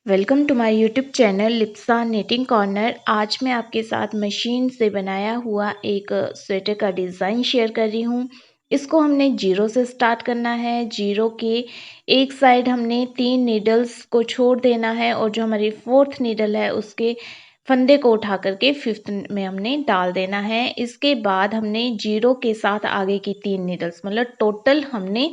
Welcome to my YouTube channel Lipsa knitting corner. आज मैं आपके साथ मशीन से बनाया हुआ एक स्वेटर का डिज़ाइन शेयर कर रही हूँ। इसको हमने जीरो से स्टार्ट करना है। जीरो के एक साइड हमने 3 नीडल्स को छोड़ देना है और जो हमारी 4th नीडल है उसके फंदे को उठा करके 5th में हमने डाल देना है। इसके बाद हमने जीरो के साथ आगे की 3 नीडल्स मतलब टोटल हमने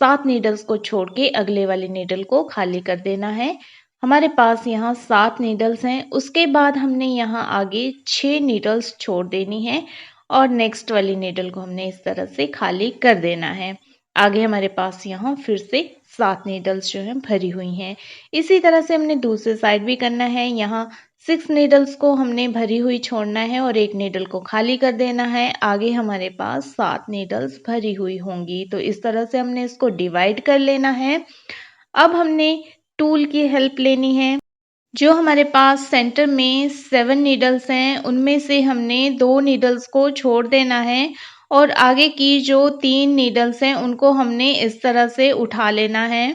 7 नीडल्स को छोड़ के अगले वाली नीडल को खाली कर देना है। हमारे पास यहाँ 7 नीडल्स हैं। उसके बाद हमने यहाँ आगे 6 नीडल्स छोड़ देनी है और नेक्स्ट वाली नीडल को हमने इस तरह से खाली कर देना है। आगे हमारे पास यहाँ फिर से 7 नीडल्स जो हैं भरी हुई हैं। इसी तरह से हमने दूसरे साइड भी करना है। यहाँ 6 नीडल्स को हमने भरी हुई छोड़ना है और एक नीडल को खाली कर देना है। आगे हमारे पास 7 नीडल्स भरी हुई होंगी। तो इस तरह से हमने इसको डिवाइड कर लेना है। अब हमने टूल की हेल्प लेनी है। जो हमारे पास सेंटर में 7 नीडल्स हैं उनमें से हमने 2 नीडल्स को छोड़ देना है और आगे की जो 3 नीडल्स हैं उनको हमने इस तरह से उठा लेना है।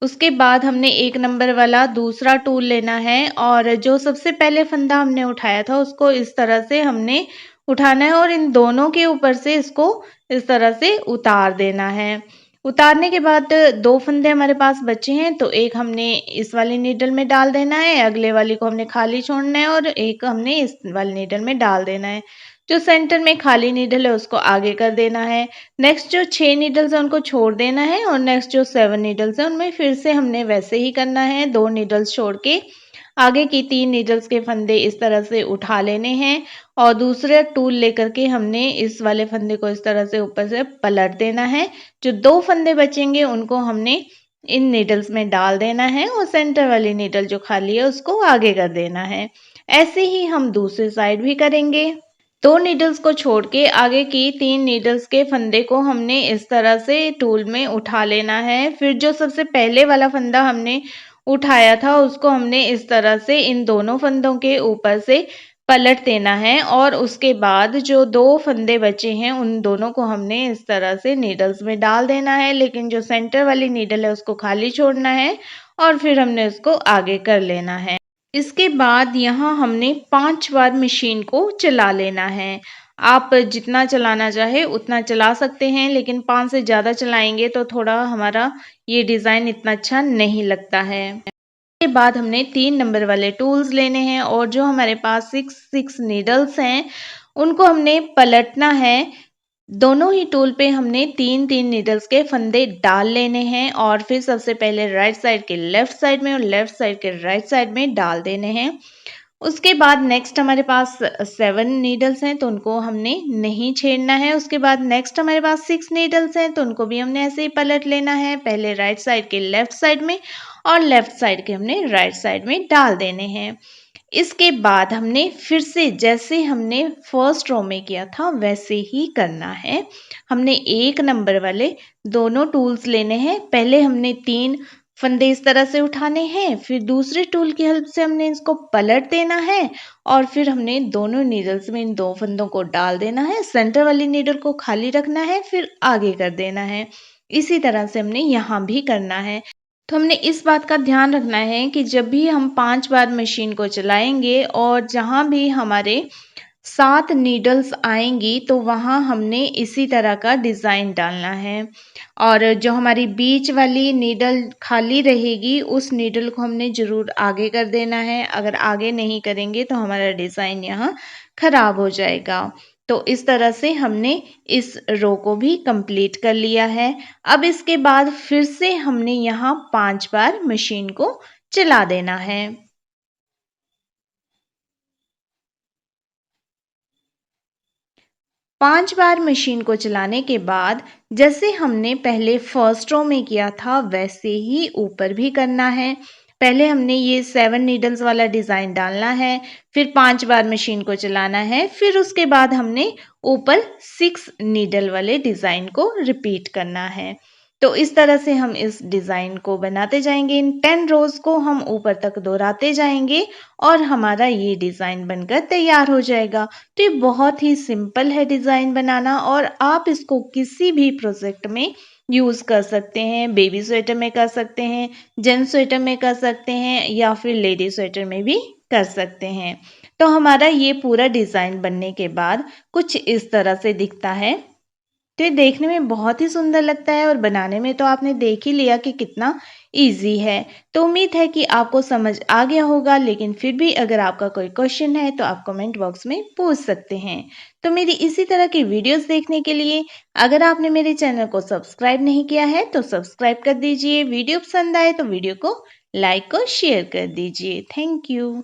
उसके बाद हमने 1 नंबर वाला दूसरा टूल लेना है और जो सबसे पहले फंदा हमने उठाया था उसको इस तरह से हमने उठाना है और इन दोनों के ऊपर से इसको इस तरह से उतार देना है। उतारने के बाद 2 फंदे हमारे पास बचे हैं तो एक हमने इस वाली नीडल में डाल देना है, अगले वाली को हमने खाली छोड़ना है और एक हमने इस वाली नीडल में डाल देना है। जो सेंटर में खाली नीडल है उसको आगे कर देना है। नेक्स्ट जो 6 नीडल्स हैं उनको छोड़ देना है और नेक्स्ट जो 7 नीडल्स हैं उनमें फिर से हमने वैसे ही करना है। 2 नीडल्स छोड़ के आगे की 3 नीडल्स के फंदे इस तरह से उठा लेने हैं और दूसरे टूल लेकर के हमने इस वाले फंदे को इस तरह से ऊपर से पलट देना है। जो 2 फंदे बचेंगे उनको हमने इन नीडल्स में डाल देना है और सेंटर वाली नीडल जो खाली है उसको आगे कर देना है। ऐसे ही हम दूसरी साइड भी करेंगे। 2 नीडल्स को छोड़ के आगे की 3 नीडल्स के फंदे को हमने इस तरह से टूल में उठा लेना है। फिर जो सबसे पहले वाला फंदा हमने उठाया था उसको हमने इस तरह से इन दोनों फंदों के ऊपर से पलट देना है और उसके बाद जो 2 फंदे बचे हैं उन दोनों को हमने इस तरह से नीडल्स में डाल देना है, लेकिन जो सेंटर वाली नीडल है उसको खाली छोड़ना है और फिर हमने उसको आगे कर लेना है। इसके बाद यहाँ हमने 5 बार मशीन को चला लेना है। आप जितना चलाना चाहे उतना चला सकते हैं, लेकिन 5 से ज़्यादा चलाएंगे तो थोड़ा हमारा ये डिज़ाइन इतना अच्छा नहीं लगता है। इसके बाद हमने 3 नंबर वाले टूल्स लेने हैं और जो हमारे पास 6 नीडल्स हैं उनको हमने पलटना है। दोनों ही टूल पे हमने 3-3 नीडल्स के फंदे डाल लेने हैं और फिर सबसे पहले राइट साइड के लेफ्ट साइड में और लेफ्ट साइड के राइट साइड में डाल देने हैं। उसके बाद नेक्स्ट हमारे पास 7 नीडल्स हैं तो उनको हमने नहीं छेड़ना है। उसके बाद नेक्स्ट हमारे पास 6 नीडल्स हैं तो उनको भी हमने ऐसे ही पलट लेना है, पहले राइट साइड के लेफ्ट साइड में और लेफ्ट साइड के हमने राइट साइड में डाल देने हैं। इसके बाद हमने फिर से जैसे हमने फर्स्ट रो में किया था वैसे ही करना है। हमने 1 नंबर वाले दोनों टूल्स लेने हैं। पहले हमने 3 फंदे इस तरह से उठाने हैं, फिर दूसरे टूल की हेल्प से हमने इसको पलट देना है और फिर हमने दोनों नीडल्स में इन 2 फंदों को डाल देना है। सेंटर वाली नीडल को खाली रखना है, फिर आगे कर देना है। इसी तरह से हमने यहाँ भी करना है। तो हमने इस बात का ध्यान रखना है कि जब भी हम 5 बार मशीन को चलाएंगे और जहाँ भी हमारे 7 नीडल्स आएंगी तो वहाँ हमने इसी तरह का डिज़ाइन डालना है और जो हमारी बीच वाली नीडल खाली रहेगी उस नीडल को हमने ज़रूर आगे कर देना है। अगर आगे नहीं करेंगे तो हमारा डिज़ाइन यहाँ ख़राब हो जाएगा। तो इस तरह से हमने इस रो को भी कंप्लीट कर लिया है। अब इसके बाद फिर से हमने यहाँ 5 बार मशीन को चला देना है। 5 बार मशीन को चलाने के बाद जैसे हमने पहले फर्स्ट रो में किया था वैसे ही ऊपर भी करना है। पहले हमने ये 7 नीडल्स वाला डिज़ाइन डालना है, फिर 5 बार मशीन को चलाना है, फिर उसके बाद हमने ऊपर 6 नीडल वाले डिज़ाइन को रिपीट करना है। तो इस तरह से हम इस डिज़ाइन को बनाते जाएंगे। इन 10 रोज़ को हम ऊपर तक दोहराते जाएंगे और हमारा ये डिज़ाइन बनकर तैयार हो जाएगा। तो ये बहुत ही सिंपल है डिज़ाइन बनाना और आप इसको किसी भी प्रोजेक्ट में यूज़ कर सकते हैं, बेबी स्वेटर में कर सकते हैं, जेंट्स स्वेटर में कर सकते हैं या फिर लेडी स्वेटर में भी कर सकते हैं। तो हमारा ये पूरा डिज़ाइन बनने के बाद कुछ इस तरह से दिखता है। तो ये देखने में बहुत ही सुंदर लगता है और बनाने में तो आपने देख ही लिया कि कितना ईज़ी है। तो उम्मीद है कि आपको समझ आ गया होगा, लेकिन फिर भी अगर आपका कोई क्वेश्चन है तो आप कमेंट बॉक्स में पूछ सकते हैं। तो मेरी इसी तरह की वीडियोज़ देखने के लिए अगर आपने मेरे चैनल को सब्सक्राइब नहीं किया है तो सब्सक्राइब कर दीजिए। वीडियो पसंद आए तो वीडियो को लाइक और शेयर कर दीजिए। Thank you.